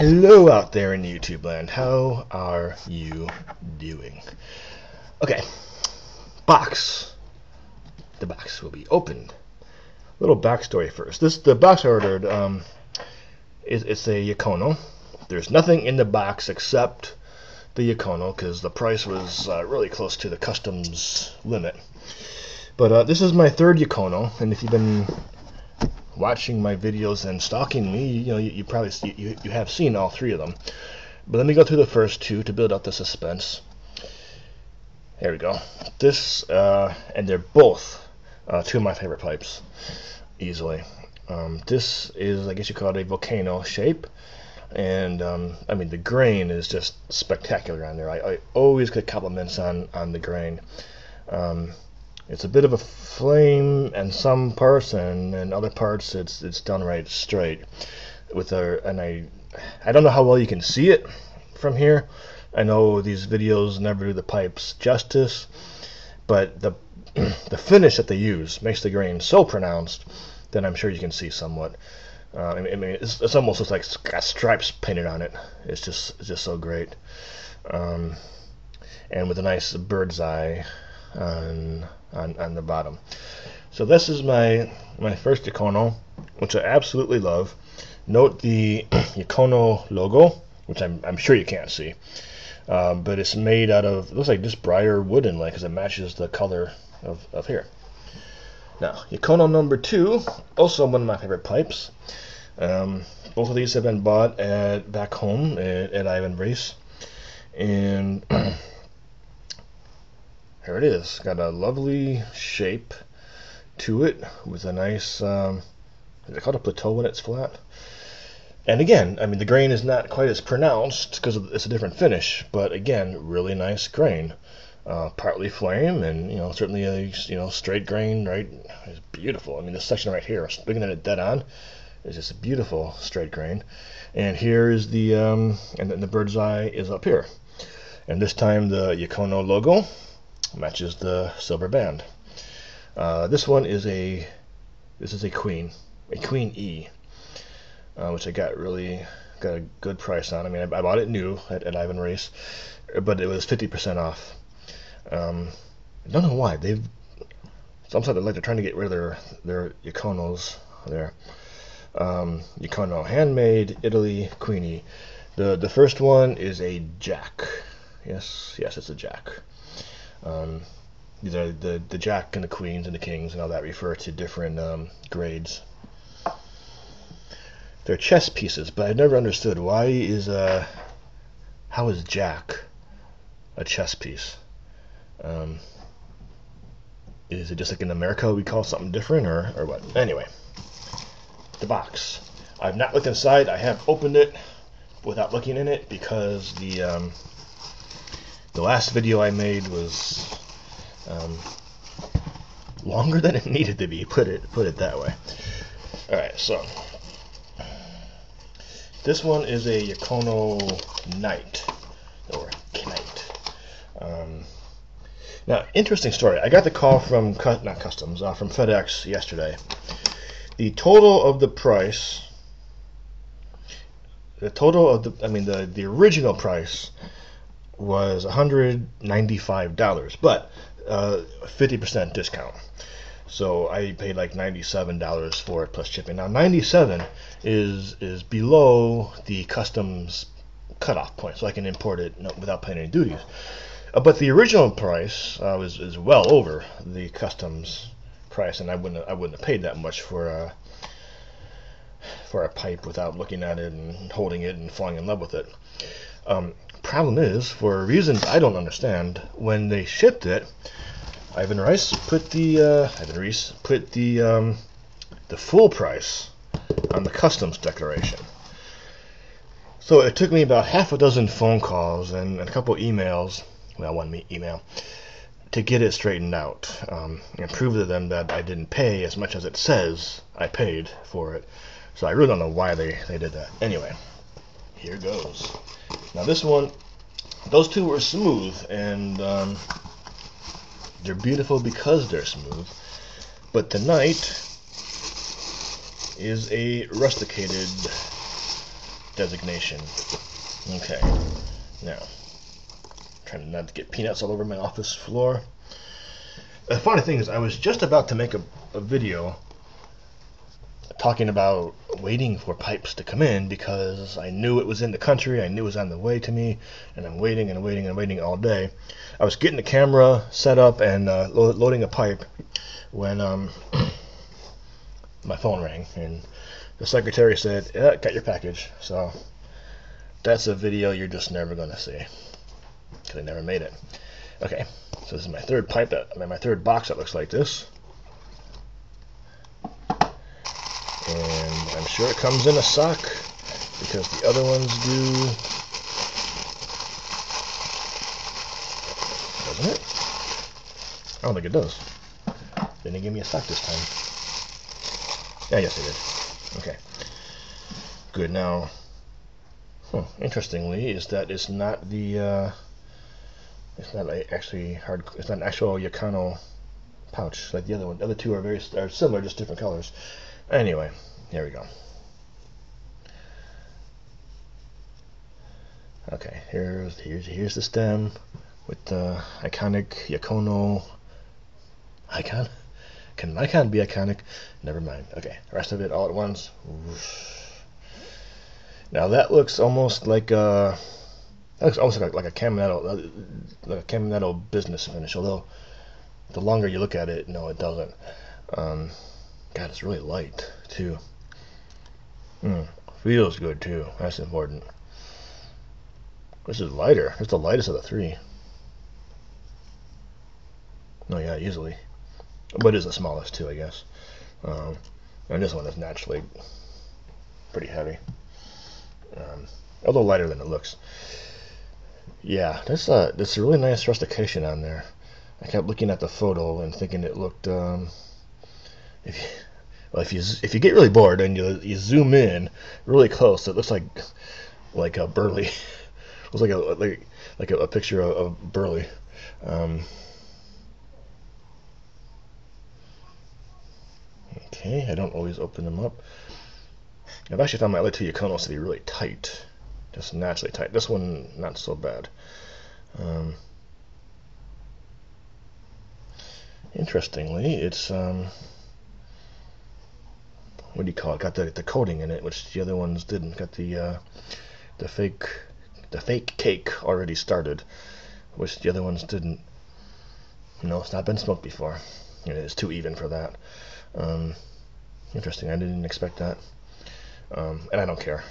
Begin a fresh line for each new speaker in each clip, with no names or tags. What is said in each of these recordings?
Hello out there in YouTube land. How are you doing? Okay, box. The box will be opened. Little backstory first. The box I ordered it's a Jacono. There's nothing in the box except the Jacono because the price was really close to the customs limit. But this is my third Jacono, and if you've been watching my videos and stalking me, you probably you have seen all three of them. But let me go through the first two to build up the suspense. Here we go. This and they're both two of my favorite pipes, easily. This is, I guess you call it, a volcano shape, and I mean the grain is just spectacular on there. I always get compliments on the grain. It's a bit of a flame in some parts, and in other parts it's done right straight. And I don't know how well you can see it from here. I know these videos never do the pipes justice, but the finish that they use makes the grain so pronounced that I'm sure you can see somewhat. I mean, it's almost looks like it's got stripes painted on it. It's just so great, and with a nice bird's eye on the bottom. So this is my first Jacono, which I absolutely love. Note the Jacono logo, which I'm sure you can't see, but it's made out of, it looks like just briar wood inlay because it matches the color of here. Now, Jacono number 2, also one of my favorite pipes. Both of these have been bought back home at Ivan Reese, and here it is. Got a lovely shape to it with a nice, is it called a plateau when it's flat? And again, I mean, the grain is not quite as pronounced because it's a different finish, but again, really nice grain. Partly flame, and certainly a straight grain, right? It's beautiful. I mean, this section right here, looking at it dead on, is just a beautiful straight grain. And here is the and then the bird's eye is up here. And this time the Jacono logo matches the silver band. This one is a Queen E, which I got a good price on. I mean, I bought it new at Ivan Reese, but it was 50% off. I don't know why sometimes they're trying to get rid of their Jaconos there. Jacono handmade Italy Queen E. The first one is a Jack. Yes, it's a Jack. These are the Jack and the Queens and the Kings and all that refer to different grades. They're chess pieces, but I never understood how is Jack a chess piece? Is it just like in America we call something different, or what? Anyway, the box. I've not looked inside. I have opened it without looking in it because the last video I made was longer than it needed to be. Put it that way. All right, so this one is a Jacono Knight or Knight. Now, interesting story. I got the call from from FedEx yesterday. The total of the price, the original price was $195, but 50% discount. So I paid like $97 for it plus shipping. Now $97 is below the customs cutoff point, so I can import it without paying any duties. But the original price is well over the customs price, and I wouldn't have paid that much for a pipe without looking at it and holding it and falling in love with it. Problem is, for reasons I don't understand, when they shipped it, Ivan Reese put the full price on the customs declaration. So it took me about half a dozen phone calls and a couple emails. Well, one email to get it straightened out and prove to them that I didn't pay as much as it says I paid for it. So I really don't know why they did that. Anyway, here goes. Now this one, those two were smooth, and they're beautiful because they're smooth. But tonight is a rusticated designation. Okay, now, trying not to get peanuts all over my office floor. The funny thing is, I was just about to make a video talking about waiting for pipes to come in because I knew it was in the country, I knew it was on the way to me, and I'm waiting and waiting and waiting all day. I was getting the camera set up and loading a pipe when my phone rang, and the secretary said, "Yeah, got your package." So that's a video you're just never going to see because I never made it. Okay, so this is my third pipe, my third box that looks like this. And I'm sure it comes in a sock because the other ones do. Doesn't it? I don't think it does. They didn't give me a sock this time. Yeah, yes it did. Okay. Good. Now, interestingly, is that it's not the it's not actually hard. It's not an actual Jacono pouch like the other one. The other two are similar, just different colors. Anyway, here we go. Okay, here's the stem with the iconic Jacono icon. Can an icon be iconic? Never mind. Okay, the rest of it all at once. Now that looks almost like a like a Caminetto business finish. Although the longer you look at it, no, it doesn't. God, it's really light too. Feels good too. That's important. This is lighter. It's the lightest of the three. Oh yeah, easily. But it is the smallest too, I guess. And this one is naturally pretty heavy. Although lighter than it looks. Yeah, that's a really nice rustication on there. I kept looking at the photo and thinking it looked. If you get really bored and you zoom in really close, it looks like a Burley. It looks like a picture of Burley. Okay, I don't always open them up. I've actually found my other two Jaconos to be really tight, just naturally tight. This one not so bad. Interestingly, it's what do you call it? Got the coating in it, which the other ones didn't. Got the fake cake already started, which the other ones didn't. No, it's not been smoked before. It's too even for that. Interesting. I didn't expect that, and I don't care.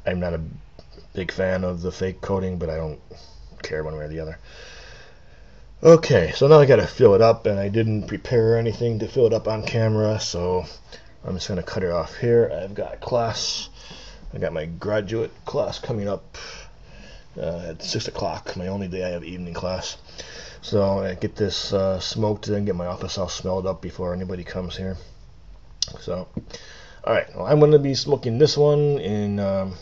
I'm not a big fan of the fake coating, but I don't care one way or the other. Okay, so now I gotta fill it up, and I didn't prepare anything to fill it up on camera, so I'm just gonna cut it off here. I've got class. I got my graduate class coming up at 6 o'clock, my only day I have evening class. So I get this smoked and get my office all smelled up before anybody comes here. So, alright, well, I'm gonna be smoking this one, and I'm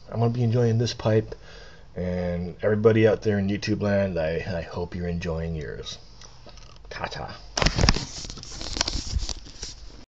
gonna be enjoying this pipe. And everybody out there in YouTube land, I hope you're enjoying yours. Ta-ta.